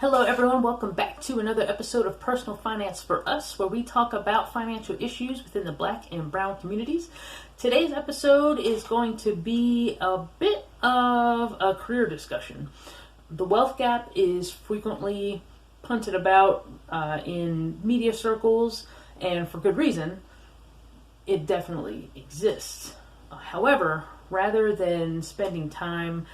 Hello, everyone. Welcome back to another episode of Personal Finance for Us, where we talk about financial issues within the Black and Brown communities. Today's episode is going to be a bit of a career discussion. The wealth gap is frequently punted about in media circles, and for good reason. It definitely exists. However, rather than spending time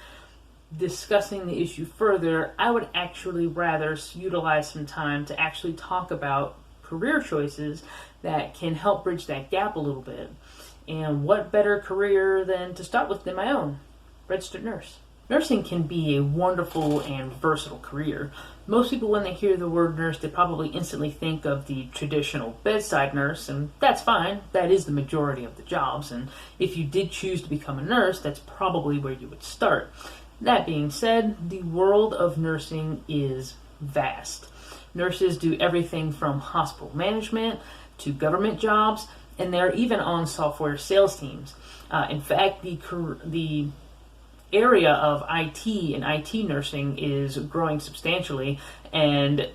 discussing the issue further, I would actually rather utilize some time to actually talk about career choices that can help bridge that gap a little bit. And what better career than to start with than my own, registered nurse. Nursing can be a wonderful and versatile career. Most people, when they hear the word nurse, they probably instantly think of the traditional bedside nurse, and that's fine. That is the majority of the jobs, and if you did choose to become a nurse, that's probably where you would start. That being said, the world of nursing is vast. Nurses do everything from hospital management to government jobs, and they're even on software sales teams. In fact, the area of IT and IT nursing is growing substantially, and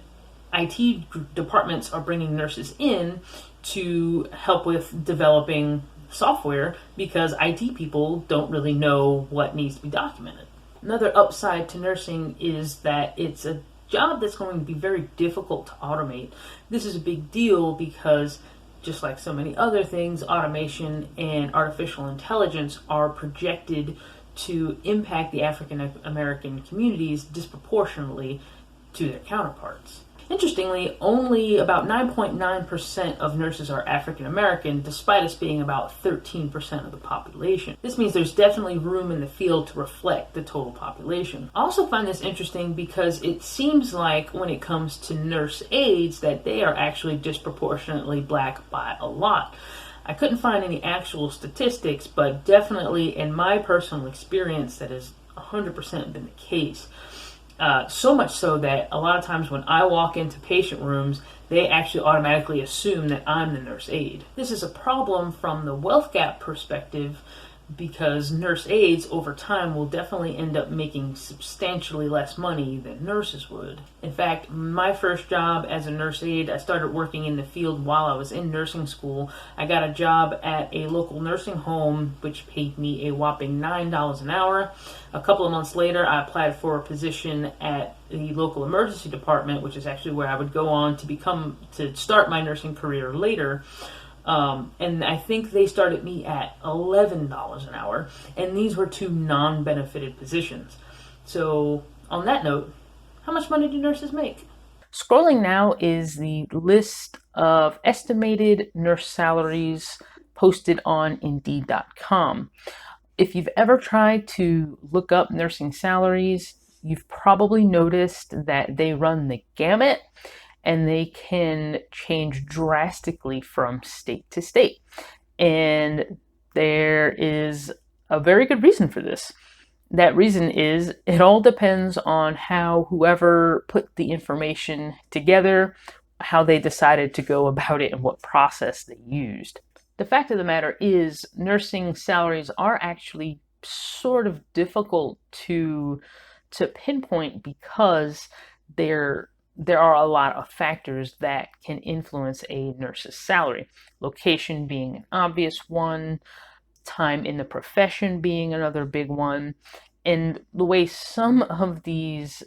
IT departments are bringing nurses in to help with developing software because IT people don't really know what needs to be documented. Another upside to nursing is that it's a job that's going to be very difficult to automate. This is a big deal because, just like so many other things, automation and artificial intelligence are projected to impact the African American communities disproportionately to their counterparts. Interestingly, only about 9.9% of nurses are African American, despite us being about 13% of the population. This means there's definitely room in the field to reflect the total population. I also find this interesting because it seems like when it comes to nurse aides that they are actually disproportionately Black by a lot. I couldn't find any actual statistics, but definitely in my personal experience that has 100% been the case. So much so that a lot of times when I walk into patient rooms, they actually automatically assume that I'm the nurse aide. This is a problem from the wealth gap perspective because nurse aides over time will definitely end up making substantially less money than nurses would. In fact, my first job as a nurse aide, I started working in the field while I was in nursing school. I got a job at a local nursing home which paid me a whopping $9 an hour. A couple of months later, I applied for a position at the local emergency department, which is actually where I would go on to start my nursing career later. And I think they started me at $11 an hour, and these were two non-benefited positions. So on that note, how much money do nurses make? Scrolling now is the list of estimated nurse salaries posted on Indeed.com. If you've ever tried to look up nursing salaries, you've probably noticed that they run the gamut and they can change drastically from state to state. And there is a very good reason for this. That reason is it all depends on how whoever put the information together, how they decided to go about it, and what process they used. The fact of the matter is, nursing salaries are actually sort of difficult to pinpoint because there are a lot of factors that can influence a nurse's salary. Location being an obvious one, time in the profession being another big one, and the way some of these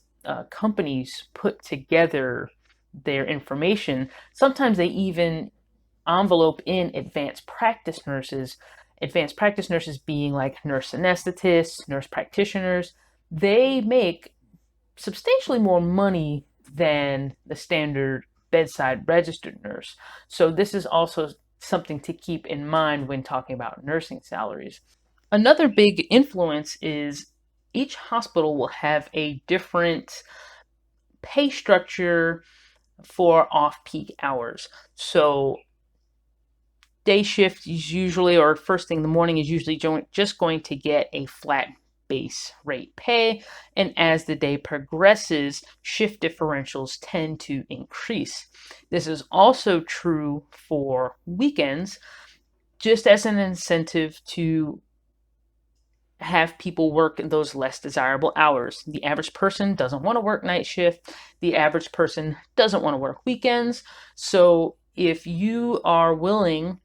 companies put together their information, sometimes they even envelope in advanced practice nurses being like nurse anesthetists, nurse practitioners. They make substantially more money than the standard bedside registered nurse. So this is also something to keep in mind when talking about nursing salaries. Another big influence is each hospital will have a different pay structure for off-peak hours. So day shift is usually, or first thing in the morning is usually just going to get a flat base rate pay, and as the day progresses, shift differentials tend to increase. This is also true for weekends, just as an incentive to have people work in those less desirable hours. The average person doesn't want to work night shift. The average person doesn't want to work weekends. So if you are willing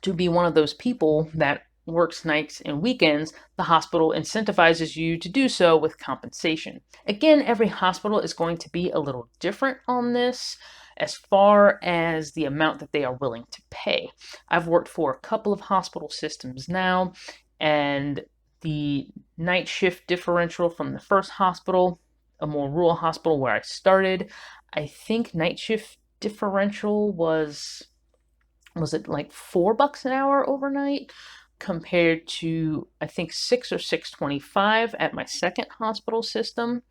to be one of those people that works nights and weekends, the hospital incentivizes you to do so with compensation. Again, every hospital is going to be a little different on this as far as the amount that they are willing to pay. I've worked for a couple of hospital systems now, and the night shift differential from the first hospital, a more rural hospital where I started, I think night shift differential was it like $4 an hour overnight compared to I think 6 or 6.25 at my second hospital system.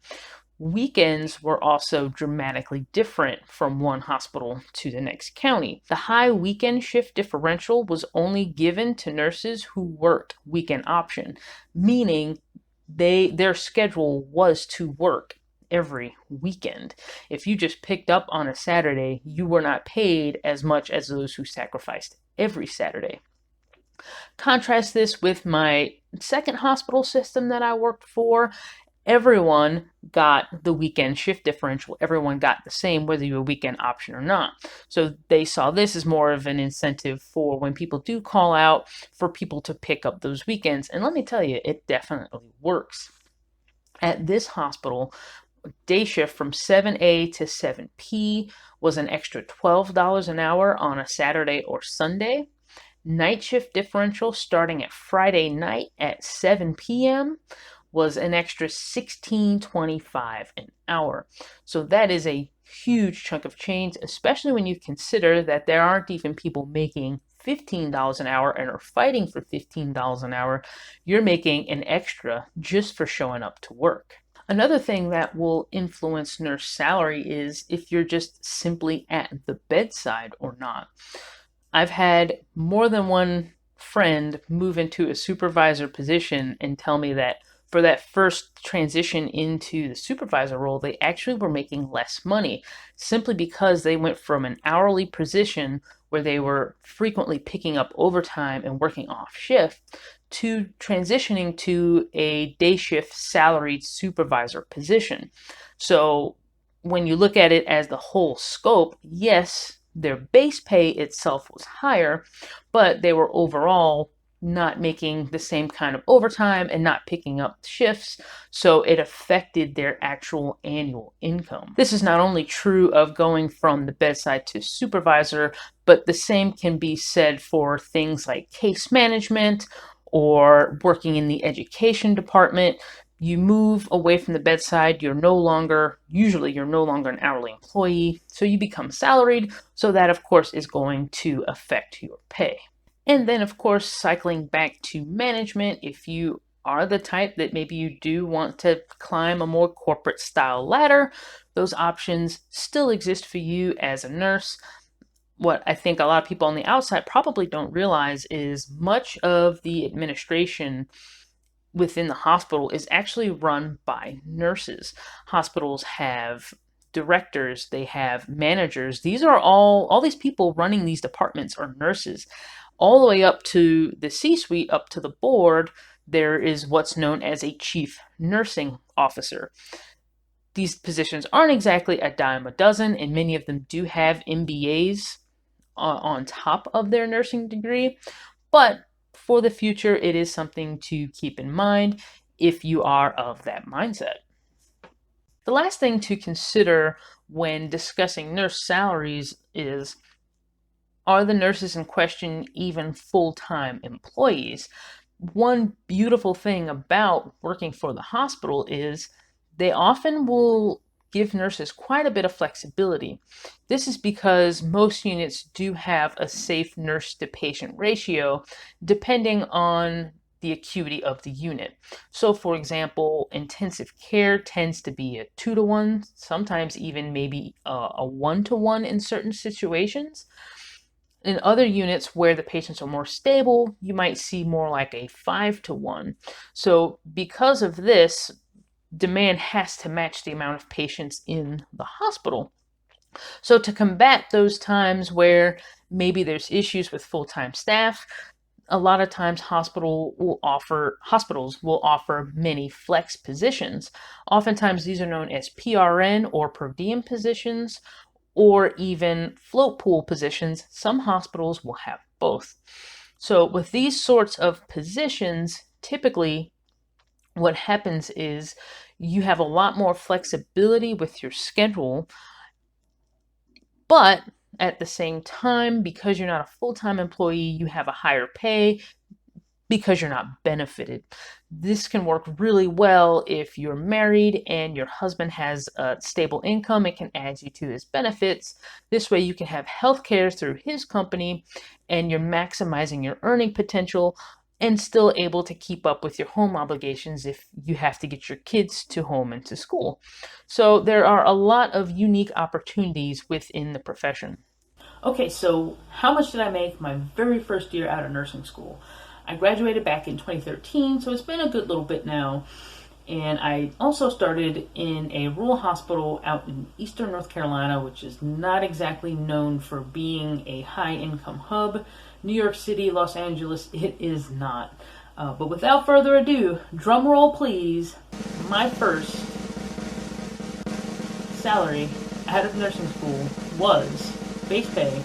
Weekends were also dramatically different from one hospital to the next county. The high weekend shift differential was only given to nurses who worked weekend option, meaning their schedule was to work every weekend. If you just picked up on a Saturday, you were not paid as much as those who sacrificed every Saturday. Contrast this with my second hospital system that I worked for. Everyone got the weekend shift differential. Everyone got the same, whether you were weekend option or not. So they saw this as more of an incentive for when people do call out, for people to pick up those weekends. And let me tell you, it definitely works. At this hospital, day shift from 7A to 7P was an extra $12 an hour on a Saturday or Sunday. Night shift differential starting at Friday night at 7 p.m. was an extra $16.25 an hour. So that is a huge chunk of change, especially when you consider that there aren't even people making $15 an hour and are fighting for $15 an hour. You're making an extra just for showing up to work. Another thing that will influence nurse salary is if you're just simply at the bedside or not. I've had more than one friend move into a supervisor position and tell me that for that first transition into the supervisor role, they actually were making less money simply because they went from an hourly position where they were frequently picking up overtime and working off shift to transitioning to a day shift salaried supervisor position. So when you look at it as the whole scope, yes, their base pay itself was higher, but they were overall not making the same kind of overtime and not picking up shifts, so it affected their actual annual income. This is not only true of going from the bedside to supervisor, but the same can be said for things like case management or working in the education department. You move away from the bedside, you're no longer an hourly employee, so you become salaried, so that of course is going to affect your pay. And then of course, cycling back to management, if you are the type that maybe you do want to climb a more corporate style ladder, those options still exist for you as a nurse. What I think a lot of people on the outside probably don't realize is much of the administration within the hospital is actually run by nurses. Hospitals have directors, they have managers. These are all these people running these departments are nurses. All the way up to the C-suite, up to the board, there is what's known as a chief nursing officer. These positions aren't exactly a dime a dozen, and many of them do have MBAs on top of their nursing degree, but for the future, it is something to keep in mind if you are of that mindset. The last thing to consider when discussing nurse salaries is, are the nurses in question even full-time employees? One beautiful thing about working for the hospital is they often will give nurses quite a bit of flexibility. This is because most units do have a safe nurse to patient ratio depending on the acuity of the unit. So for example, intensive care tends to be a 2-to-1, sometimes even maybe a 1-to-1 in certain situations. In other units where the patients are more stable, you might see more like a 5-to-1. So because of this, demand has to match the amount of patients in the hospital. So to combat those times where maybe there's issues with full-time staff, a lot of times hospitals will offer many flex positions. Oftentimes these are known as PRN or per diem positions, or even float pool positions. Some hospitals will have both. So with these sorts of positions, typically what happens is you have a lot more flexibility with your schedule, but at the same time, because you're not a full-time employee, you have a higher pay because you're not benefited. This can work really well if you're married and your husband has a stable income and can add you to his benefits. This way you can have health care through his company and you're maximizing your earning potential and still able to keep up with your home obligations if you have to get your kids to home and to school. So there are a lot of unique opportunities within the profession. Okay, so how much did I make my very first year out of nursing school? I graduated back in 2013, so it's been a good little bit now. And I also started in a rural hospital out in eastern North Carolina, which is not exactly known for being a high-income hub. New York City, Los Angeles, it is not. But without further ado, drum roll please, my first salary out of nursing school was, base pay,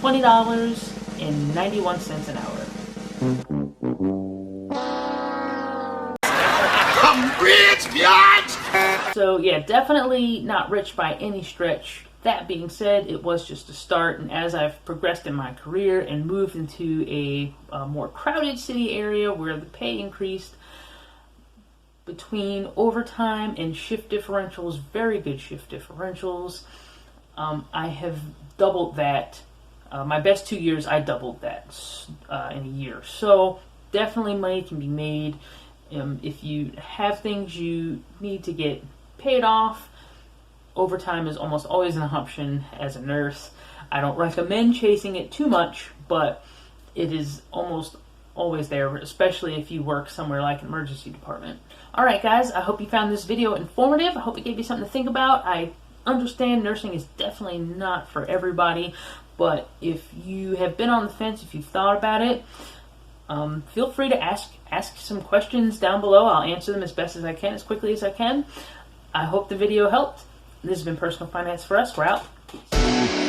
$20.91 an hour. I'm rich, bitch! So yeah, definitely not rich by any stretch. That being said, it was just a start, and as I've progressed in my career and moved into a more crowded city area where the pay increased, between overtime and shift differentials, very good shift differentials, I have doubled that. My best 2 years, I doubled that in a year. So definitely money can be made. If you have things you need to get paid off, overtime is almost always an option as a nurse. I don't recommend chasing it too much, but it is almost always there, especially if you work somewhere like an emergency department. Alright guys, I hope you found this video informative. I hope it gave you something to think about. I understand nursing is definitely not for everybody, but if you have been on the fence, if you've thought about it, feel free to ask some questions down below. I'll answer them as best as I can, as quickly as I can. I hope the video helped. This has been Personal Finance for Us. We're out. Peace.